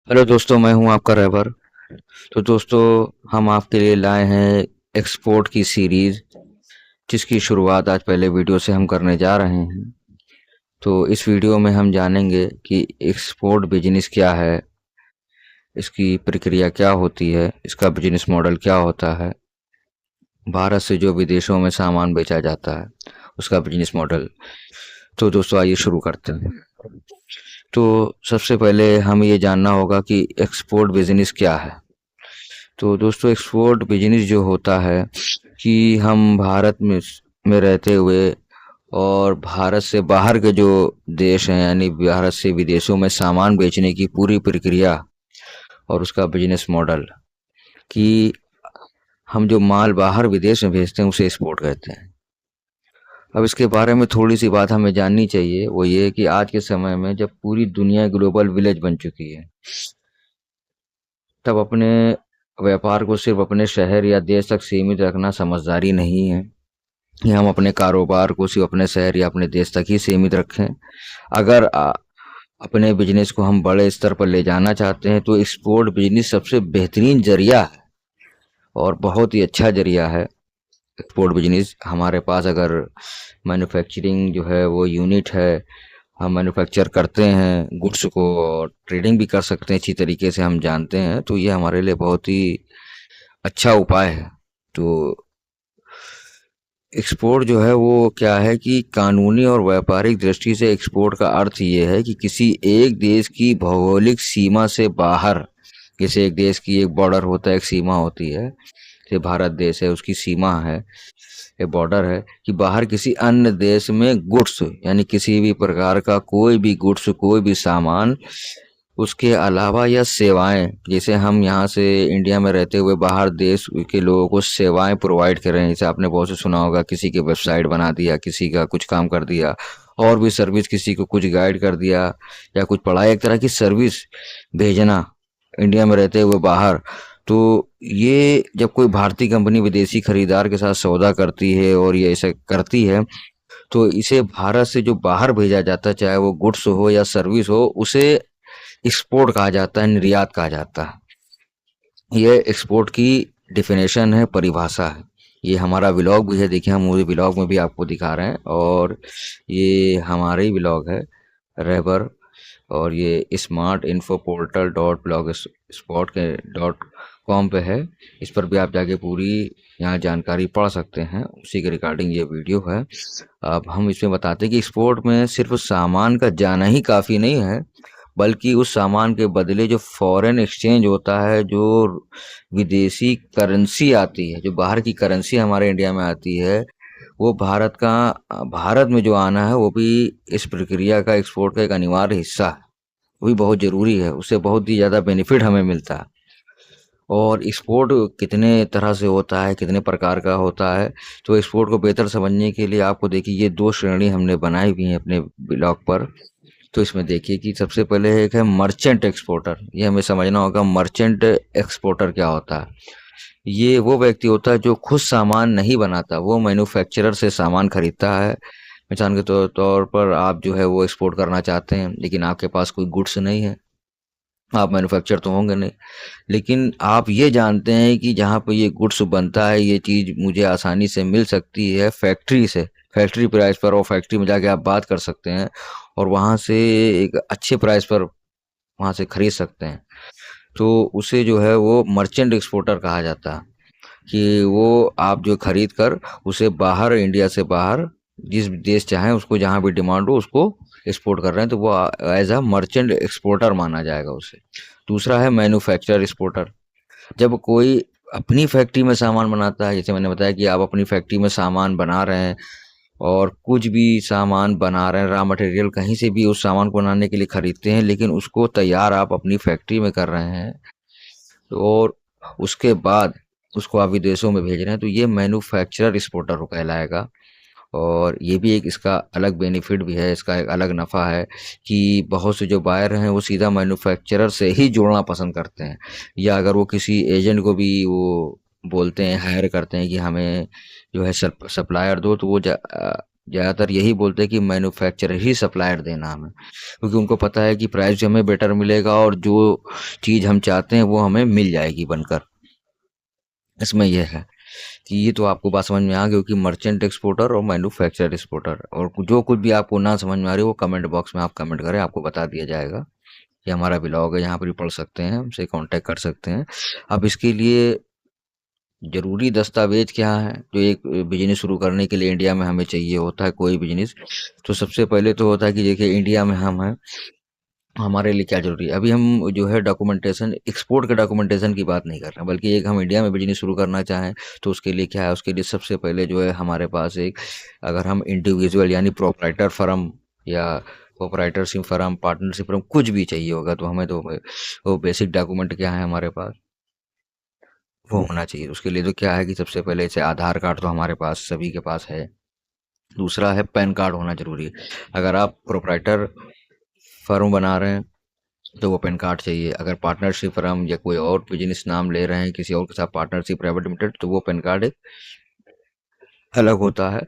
Hello दोस्तों, मैं हूं आपका रहबर। तो दोस्तों, हम आपके लिए लाए हैं एक्सपोर्ट की सीरीज, जिसकी शुरुआत आज पहले वीडियो से हम करने जा रहे हैं। तो इस वीडियो में हम जानेंगे कि एक्सपोर्ट बिजनेस क्या है, इसकी प्रक्रिया क्या होती है, इसका बिजनेस मॉडल क्या होता है, भारत से जो विदेशों में सामान बेचा जाता है उसका बिजनेस मॉडल। तो दोस्तों, आइए शुरू करते हैं। तो सबसे पहले हमें ये जानना होगा कि एक्सपोर्ट बिजनेस क्या है। तो दोस्तों, एक्सपोर्ट बिजनेस जो होता है कि हम भारत में रहते हुए और भारत से बाहर के जो देश हैं, यानी भारत से विदेशों में सामान बेचने की पूरी प्रक्रिया और उसका बिजनेस मॉडल, कि हम जो माल बाहर विदेश में भेजते हैं उसे एक्सपोर्ट कहते हैं। अब इसके बारे में थोड़ी सी बात हमें जाननी चाहिए, वो ये कि आज के समय में जब पूरी दुनिया ग्लोबल विलेज बन चुकी है, तब अपने व्यापार को सिर्फ अपने शहर या देश तक सीमित रखना समझदारी नहीं है कि हम अपने कारोबार को सिर्फ अपने शहर या अपने देश तक ही सीमित रखें। अगर अपने बिजनेस को हम बड़े स्तर पर ले जाना चाहते हैं तो एक्सपोर्ट बिजनेस सबसे बेहतरीन जरिया है और बहुत ही अच्छा जरिया है। एक्सपोर्ट बिजनेस हमारे पास अगर मैन्युफैक्चरिंग जो है वो यूनिट है, हम मैन्युफैक्चर करते हैं गुड्स को और ट्रेडिंग भी कर सकते हैं अच्छी तरीके से, हम जानते हैं, तो ये हमारे लिए बहुत ही अच्छा उपाय है। तो एक्सपोर्ट जो है वो क्या है कि कानूनी और व्यापारिक दृष्टि से एक्सपोर्ट का अर्थ ये है कि किसी एक देश की भौगोलिक सीमा से बाहर, जैसे एक देश की एक बॉर्डर होता है, एक सीमा होती है, जैसे भारत देश है उसकी सीमा है, एक बॉर्डर है, कि बाहर किसी अन्य देश में गुड्स, यानी किसी भी प्रकार का कोई भी गुड्स, कोई भी सामान, उसके अलावा या सेवाएं, जैसे हम यहाँ से इंडिया में रहते हुए बाहर देश के लोगों को सेवाएं प्रोवाइड कर रहे हैं, जैसे आपने बहुत से सुना होगा, किसी की वेबसाइट बना दिया, किसी का कुछ काम कर दिया, और भी सर्विस, किसी को कुछ गाइड कर दिया या कुछ पढ़ाई, एक तरह की सर्विस भेजना इंडिया में रहते हुए बाहर। तो ये जब कोई भारतीय कंपनी विदेशी खरीदार के साथ सौदा करती है और ये ऐसा करती है, तो इसे भारत से जो बाहर भेजा जाता है, चाहे वो गुड्स हो या सर्विस हो, उसे एक्सपोर्ट कहा जाता है, निर्यात कहा जाता है। ये एक्सपोर्ट की डिफिनेशन है, परिभाषा है। ये हमारा व्लॉग भी है, देखिए हम पूरे व्लॉग में भी आपको दिखा रहे हैं, और ये हमारा ही व्लॉग है, रहबर। और ये smart info portal dot blog spot के डॉट कॉम पे है। इस पर भी आप जाके पूरी यहाँ जानकारी पढ़ सकते हैं, उसी के रिगार्डिंग ये वीडियो है। अब हम इसमें बताते हैं कि एक्सपोर्ट में सिर्फ सामान का जाना ही काफ़ी नहीं है, बल्कि उस सामान के बदले जो फॉरेन एक्सचेंज होता है, जो विदेशी करेंसी आती है, जो बाहर की करेंसी हमारे इंडिया में आती है, वो भारत में जो आना है, वो भी इस प्रक्रिया का, एक्सपोर्ट का एक अनिवार्य हिस्सा है। वो भी बहुत ज़रूरी है, उससे बहुत ही ज़्यादा बेनिफिट हमें मिलता है। और एक्सपोर्ट कितने तरह से होता है, कितने प्रकार का होता है, तो एक्सपोर्ट को बेहतर समझने के लिए आपको देखिए ये दो श्रेणी हमने बनाई हुई हैं अपने ब्लॉग पर। तो इसमें देखिए कि सबसे पहले एक है मर्चेंट एक्सपोर्टर। ये हमें समझना होगा, मर्चेंट एक्सपोर्टर क्या होता है। ये वो व्यक्ति होता है जो खुद सामान नहीं बनाता, वो मैन्युफैक्चरर से सामान खरीदता है। मिसाल के तौर पर आप जो है वो एक्सपोर्ट करना चाहते हैं, लेकिन आपके पास कोई गुड्स नहीं है, आप मैन्युफैक्चर तो होंगे नहीं, लेकिन आप ये जानते हैं कि जहाँ पे ये गुड्स बनता है, ये चीज़ मुझे आसानी से मिल सकती है फैक्ट्री से, फैक्ट्री प्राइस पर, और फैक्ट्री में जाके आप बात कर सकते हैं और वहाँ से एक अच्छे प्राइस पर वहाँ से खरीद सकते हैं। तो उसे जो है वो मर्चेंट एक्सपोर्टर कहा जाता है, कि वो आप जो खरीद कर उसे बाहर, इंडिया से बाहर जिस देश चाहें उसको, जहाँ भी डिमांड हो उसको एक्सपोर्ट कर रहे हैं, तो वो एज अ मर्चेंट एक्सपोर्टर माना जाएगा उसे। दूसरा है मैन्युफैक्चरर एक्सपोर्टर। जब कोई अपनी फैक्ट्री में सामान बनाता है, जैसे मैंने बताया कि आप अपनी फैक्ट्री में सामान बना रहे हैं और कुछ भी सामान बना रहे हैं, रॉ मटेरियल कहीं से भी उस सामान को बनाने के लिए खरीदते हैं, लेकिन उसको तैयार आप अपनी फैक्ट्री में कर रहे हैं, और उसके बाद उसको आप विदेशों में भेज रहे हैं, तो ये मैन्युफैक्चरर एक्सपोर्टर कहलाएगा। और ये भी एक इसका अलग बेनिफिट भी है, इसका एक अलग नफ़ा है कि बहुत से जो बायर हैं वो सीधा मैन्युफैक्चरर से ही जोड़ना पसंद करते हैं, या अगर वो किसी एजेंट को भी वो बोलते हैं, हायर करते हैं कि हमें जो है सप्लायर दो, तो वो ज़्यादातर यही बोलते हैं कि मैन्युफैक्चरर ही सप्लायर देना हमें, क्योंकि उनको पता है कि प्राइस जो हमें बेटर मिलेगा और जो चीज़ हम चाहते हैं वो हमें मिल जाएगी बनकर। इसमें यह है कि ये तो आपको बात समझ में आ गई कि मर्चेंट एक्सपोर्टर और मैन्युफैक्चरर एक्सपोर्टर, और जो कुछ भी आपको ना समझ में आ रही हो वो कमेंट बॉक्स में आप कमेंट करें, आपको बता दिया जाएगा। ये हमारा ब्लॉग है, यहाँ पर भी पढ़ सकते हैं, हमसे कांटेक्ट कर सकते हैं। अब इसके लिए ज़रूरी दस्तावेज क्या है जो एक बिजनेस शुरू करने के लिए इंडिया में हमें चाहिए होता है, कोई बिजनेस। तो सबसे पहले तो होता है कि देखिए इंडिया में हम हैं, हमारे लिए क्या ज़रूरी है। अभी हम जो है डॉक्यूमेंटेशन, एक्सपोर्ट के डॉक्यूमेंटेशन की बात नहीं कर रहे हैं, बल्कि एक हम इंडिया में बिजनेस शुरू करना चाहें तो उसके लिए क्या है, उसके लिए सबसे पहले जो है हमारे पास एक, अगर हम इंडिविजुअल यानी प्रोपराइटर फर्म या प्रोपराइटरशिप फर्म, पार्टनरशिप फर्म कुछ भी चाहिए होगा, तो हमें तो वो बेसिक डॉक्यूमेंट क्या है हमारे पास, वो होना चाहिए। उसके लिए तो क्या है कि सबसे पहले से आधार कार्ड तो हमारे पास सभी के पास है। दूसरा है पैन कार्ड होना जरूरी है। अगर आप प्रोपराइटर फर्म बना रहे हैं तो वो पैन कार्ड चाहिए। अगर पार्टनरशिप फर्म या कोई और बिजनेस नाम ले रहे हैं किसी और के साथ, पार्टनरशिप प्राइवेट लिमिटेड, तो वो पैन कार्ड एक अलग होता है,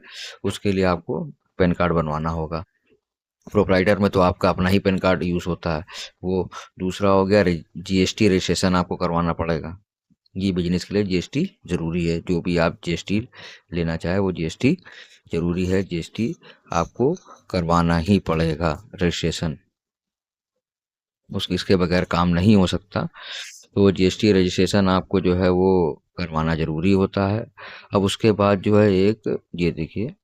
उसके लिए आपको पैन कार्ड बनवाना होगा। प्रोपराइटर में तो आपका अपना ही पैन कार्ड यूज़ होता है वो। दूसरा हो गया जीएसटी रजिस्ट्रेशन आपको करवाना पड़ेगा। ये बिजनेस के लिए जीएसटी जरूरी है, जो भी आप जीएसटी लेना चाहे वो जीएसटी जरूरी है, जीएसटी आपको करवाना ही पड़ेगा रजिस्ट्रेशन, उसके इसके बगैर काम नहीं हो सकता। तो वो जीएसटी रजिस्ट्रेशन आपको जो है वो करवाना जरूरी होता है। अब उसके बाद जो है एक ये देखिए,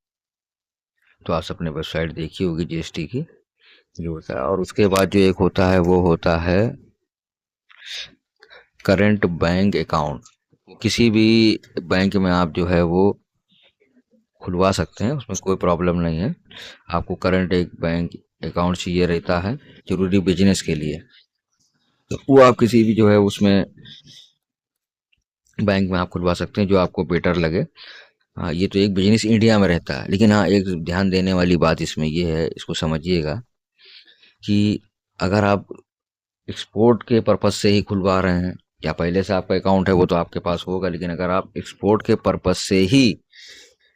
तो आप अपने वेबसाइट देखी होगी जीएसटी की जो होता है। और उसके बाद जो एक होता है वो होता है करंट बैंक अकाउंट। किसी भी बैंक में आप जो है वो खुलवा सकते हैं, उसमें कोई प्रॉब्लम नहीं है। आपको करंट एक बैंक अकाउंट चाहिए रहता है जरूरी बिजनेस के लिए, तो वो आप किसी भी जो है उसमें बैंक में आप खुलवा सकते हैं जो आपको बेटर लगे। हाँ, ये तो एक बिजनेस इंडिया में रहता है, लेकिन हाँ एक ध्यान देने वाली बात इसमें ये है, इसको समझिएगा कि अगर आप एक्सपोर्ट के पर्पज से ही खुलवा रहे हैं या पहले से आपका अकाउंट है वो तो आपके पास होगा, लेकिन अगर आप एक्सपोर्ट के पर्पज से ही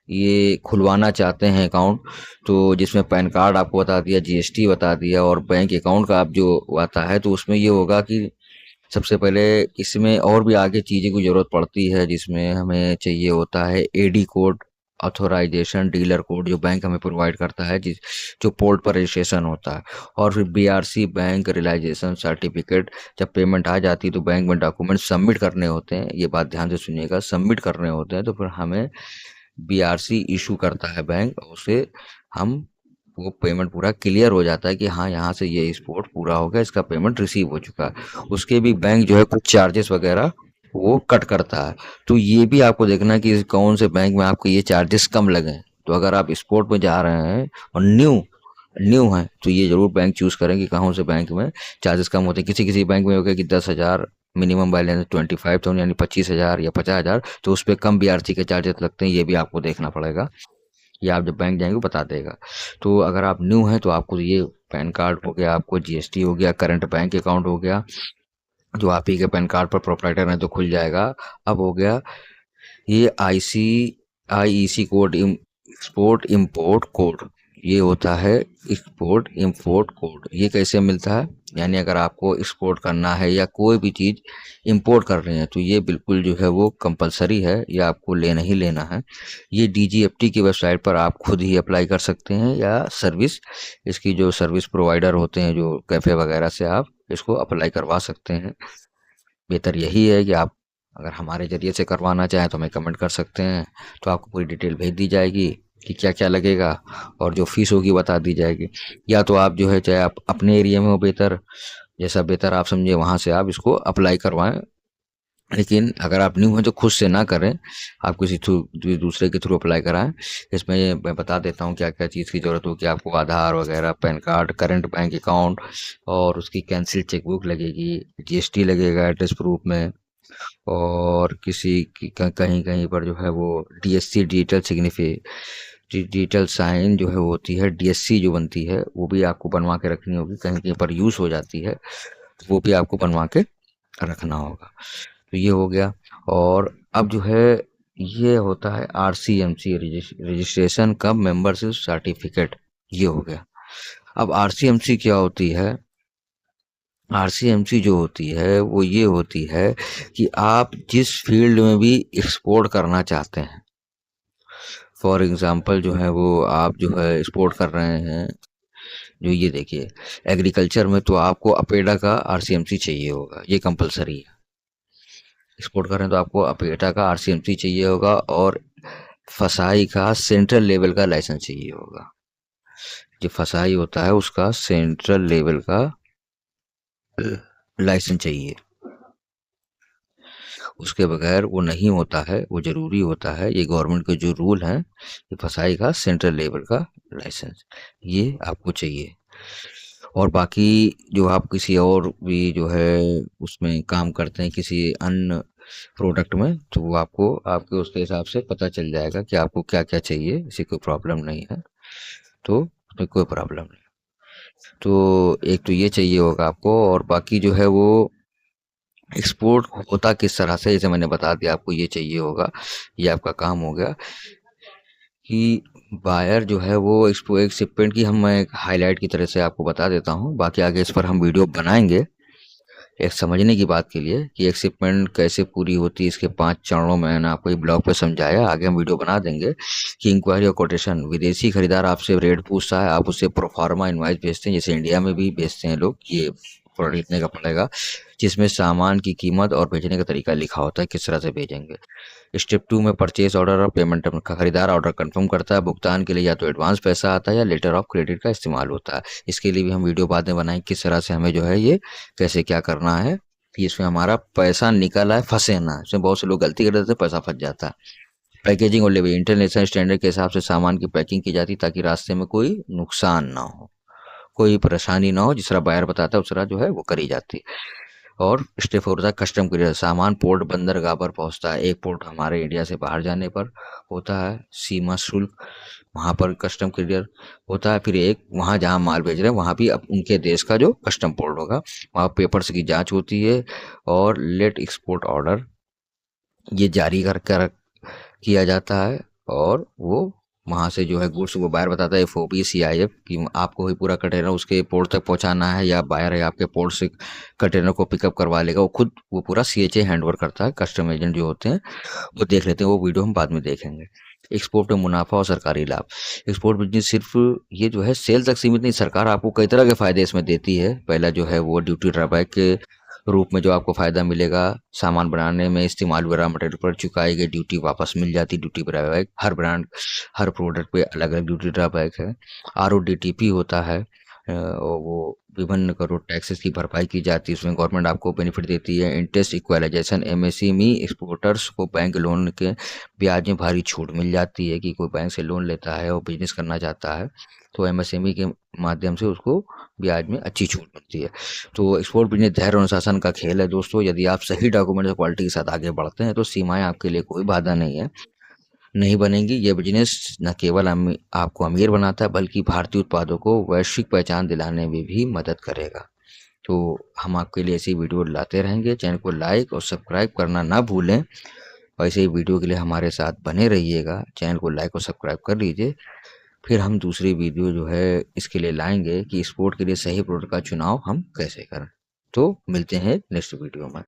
ये खुलवाना चाहते हैं अकाउंट, तो जिसमें पैन कार्ड आपको बता दिया, जीएसटी बता दिया और बैंक अकाउंट का आप जो आता है, तो उसमें ये होगा कि सबसे पहले इसमें और भी आगे चीज़ें की ज़रूरत पड़ती है, जिसमें हमें चाहिए होता है AD code, authorisation dealer code जो बैंक हमें प्रोवाइड करता है, जिस जो पोर्ट पर रजिस्ट्रेशन होता है। और फिर बीआरसी बैंक रियलाइजेशन सर्टिफिकेट, जब पेमेंट आ जाती है तो बैंक में डॉक्यूमेंट सबमिट करने होते हैं, ये बात ध्यान से सुनिएगा, सबमिट करने होते हैं, तो फिर हमें बीआरसी इशू करता है बैंक, और उसे हम वो पेमेंट पूरा क्लियर हो जाता है कि हाँ यहाँ से ये एक्सपोर्ट पूरा हो गया, इसका पेमेंट रिसीव हो चुका है। उसके भी बैंक जो है कुछ चार्जेस वगैरह वो कट करता है। तो ये भी आपको देखना है कि कौन से बैंक में आपको ये चार्जेस कम लगे। तो अगर आप एक्सपोर्ट में जा रहे हैं और न्यू न्यू है तो ये जरूर बैंक चूज करें कि कौन से बैंक में चार्जेस कम होते हैं। किसी किसी बैंक में होगा कि 10,000 मिनिमम बैलेंस, 25,000 यानी 25,000 या 50,000, तो उस पर कम बीआरसी के चार्जेस लगते हैं, ये भी आपको देखना पड़ेगा। ये आप जब बैंक जाएंगे बता देगा। तो अगर आप न्यू हैं तो आपको ये पैन कार्ड हो गया, आपको जीएसटी हो गया, करंट बैंक अकाउंट हो गया, जो आप ही के पैन कार्ड पर प्रोपराइटर है तो खुल जाएगा। अब हो गया ये IEC code, export import code, ये होता है एक्सपोर्ट इंपोर्ट कोड। ये कैसे मिलता है, यानी अगर आपको एक्सपोर्ट करना है या कोई भी चीज़ इंपोर्ट कर रहे हैं तो ये बिल्कुल जो है वो कंपलसरी है, ये आपको लेना ही लेना है। ये डीजीएफटी की वेबसाइट पर आप खुद ही अप्लाई कर सकते हैं, या सर्विस, इसकी जो सर्विस प्रोवाइडर होते हैं जो कैफ़े वगैरह से आप इसको अप्लाई करवा सकते हैं। बेहतर यही है कि आप अगर हमारे ज़रिए से करवाना चाहें तो हमें कमेंट कर सकते हैं, तो आपको पूरी डिटेल भेज दी जाएगी कि क्या क्या लगेगा, और जो फीस होगी बता दी जाएगी। या तो आप जो है चाहे आप अपने एरिया में हो, बेहतर जैसा बेहतर आप समझे वहाँ से आप इसको अप्लाई करवाएं। लेकिन अगर आप न्यू हैं तो खुद से ना करें, आप किसी थ्रू दूसरे के थ्रू अप्लाई कराएं। इसमें मैं बता देता हूँ क्या क्या चीज़ की ज़रूरत होगी आपको। आधार वगैरह, pan card, current bank account, और उसकी कैंसिल चेकबुक लगेगी, जीएसटी लगेगा एड्रेस प्रूफ में, और किसी की कहीं कहीं पर जो है वो डीएससी, डिजिटल सिग्निफी, डिजिटल साइन जो है वो होती है, डीएससी जो बनती है वो भी आपको बनवा के रखनी होगी, कहीं कहीं पर यूज़ हो जाती है तो वो भी आपको बनवा के रखना होगा। तो ये हो गया। और अब जो है ये होता है RCMC, रजिस्ट्रेशन कम मेंबरशिप सर्टिफिकेट। ये हो गया। अब RCMC क्या होती है? RCMC जो होती है वो ये होती है कि आप जिस फील्ड में भी एक्सपोर्ट करना चाहते हैं, फॉर एग्जांपल जो है वो आप जो है एक्सपोर्ट कर रहे हैं, जो ये देखिए, एग्रीकल्चर में तो आपको अपेडा का RCMC चाहिए होगा, ये कंपलसरी है। एक्सपोर्ट कर रहे हैं तो आपको अपेडा का RCMC चाहिए होगा, और फसाई का सेंट्रल लेवल का लाइसेंस चाहिए होगा। जो फसाई होता है उसका सेंट्रल लेवल का लाइसेंस चाहिए। उसके बगैर वो नहीं होता है, वो जरूरी होता है। ये गवर्नमेंट के जो रूल हैं, ये फसाई का सेंट्रल लेवल का लाइसेंस, ये आपको चाहिए। और बाकी जो आप किसी और भी जो है उसमें काम करते हैं किसी अन्य प्रोडक्ट में, तो वो आपको आपके उसके हिसाब से पता चल जाएगा कि आपको क्या क्या चाहिए। इसी कोई प्रॉब्लम नहीं है, तो उसमें कोई प्रॉब्लम नहीं। तो एक तो ये चाहिए होगा आपको, और बाकी जो है वो एक्सपोर्ट होता किस तरह से, जैसे मैंने बता दिया आपको, ये चाहिए होगा। ये आपका काम हो गया कि बायर जो है वो एक्सपो एक शिपमेंट की, हम मैं एक हाईलाइट की तरह से आपको बता देता हूँ, बाकी आगे इस पर हम वीडियो बनाएंगे एक समझने की बात के लिए कि एक शिपमेंट कैसे पूरी होती है। इसके 5 चरणों में मैंने आपको एक ब्लॉग पे समझाया, आगे हम वीडियो बना देंगे। कि इंक्वायरी और कोटेशन, विदेशी खरीदार आपसे रेट पूछता है, आप उसे प्रोफार्मा इनवाइस भेजते हैं, जैसे इंडिया में भी भेजते हैं लोग, ये प्रोडक्ट इतने का पड़ेगा, जिसमें सामान की कीमत और भेजने का तरीका लिखा होता है, किस तरह से भेजेंगे। स्टेप 2 में परचेज ऑर्डर और पेमेंट का, खरीदार ऑर्डर कंफर्म करता है, भुगतान के लिए या तो एडवांस पैसा आता है या लेटर ऑफ क्रेडिट का इस्तेमाल होता है। इसके लिए भी हम वीडियो बाद में बनाएंगे, किस तरह से हमें जो है ये कैसे क्या करना है कि इसमें हमारा पैसा निकल आए, फंसे ना। इसमें बहुत से लोग गलती कर देते हैं, पैसा फंस जाता है। पैकेजिंग और डिलीवरी, इंटरनेशनल स्टैंडर्ड के हिसाब से सामान की पैकिंग की जाती है, ताकि रास्ते में कोई नुकसान ना हो, कोई परेशानी ना हो। जिस तरह बायर बताता है उस तरह जो है वो करी जाती है। और स्टेप 4 होता है कस्टम क्लियर, सामान पोर्ट बंदरगाह पर पहुंचता है। एक पोर्ट हमारे इंडिया से बाहर जाने पर होता है सीमा शुल्क, वहां पर कस्टम क्लियर होता है। फिर एक वहां जहां माल भेज रहे हैं वहां भी अब उनके देश का जो कस्टम पोर्ट होगा, वहां पेपर्स की जांच होती है। और लेट एक्सपोर्ट ऑर्डर ये जारी कर किया जाता है, और वो वहाँ से जो है गुड्स वो बायर बताता है FOB CIF कि आपको ही पूरा कंटेनर उसके पोर्ट तक पहुँचाना है, या बायर है आपके पोर्ट से कंटेनर को पिकअप करवा लेगा। वो खुद वो पूरा CHA हैंड ओवर करता है। कस्टम एजेंट जो होते हैं वो देख लेते हैं, वो वीडियो हम बाद में देखेंगे। एक्सपोर्ट में मुनाफा और सरकारी लाभ, एक्सपोर्ट बिजनेस सिर्फ ये जो है सेल तक सीमित नहीं, सरकार आपको कई तरह के फायदे इसमें देती है। पहला जो है वो ड्यूटी ड्रॉबैक के रूप में जो आपको फ़ायदा मिलेगा, सामान बनाने में इस्तेमाल हुए रॉ मटेरियल पर चुकाई गई ड्यूटी वापस मिल जाती। ड्यूटी ड्रॉबैक हर ब्रांड हर प्रोडक्ट पे अलग अलग ड्यूटी ड्रॉबैक है। RODTP होता है, और वो विभिन्न करोड़ टैक्सेस की भरपाई की जाती है, उसमें गवर्नमेंट आपको बेनिफिट देती है। इंटरेस्ट इक्वलाइजेशन, MSME एक्सपोर्टर्स को बैंक लोन के ब्याज में भारी छूट मिल जाती है, कि कोई बैंक से लोन लेता है और बिजनेस करना चाहता है तो MSME के माध्यम से उसको ब्याज में अच्छी छूट मिलती है। तो एक्सपोर्ट बिजनेस धैर्य और अनुशासन का खेल है दोस्तों। यदि आप सही डॉक्यूमेंट और क्वालिटी के साथ आगे बढ़ते हैं तो सीमाएं आपके लिए कोई बाधा नहीं है, नहीं बनेंगी। ये बिजनेस न केवल आपको अमीर बनाता है, बल्कि भारतीय उत्पादों को वैश्विक पहचान दिलाने में भी मदद करेगा। तो हम आपके लिए ऐसी वीडियो लाते रहेंगे। चैनल को लाइक और सब्सक्राइब करना ना भूलें, और ऐसे ही वीडियो के लिए हमारे साथ बने रहिएगा। चैनल को लाइक और सब्सक्राइब कर लीजिए। फिर हम दूसरी वीडियो जो है इसके लिए लाएंगे कि स्पोर्ट के लिए सही प्रोडक्ट का चुनाव हम कैसे करें। तो मिलते हैं नेक्स्ट वीडियो में।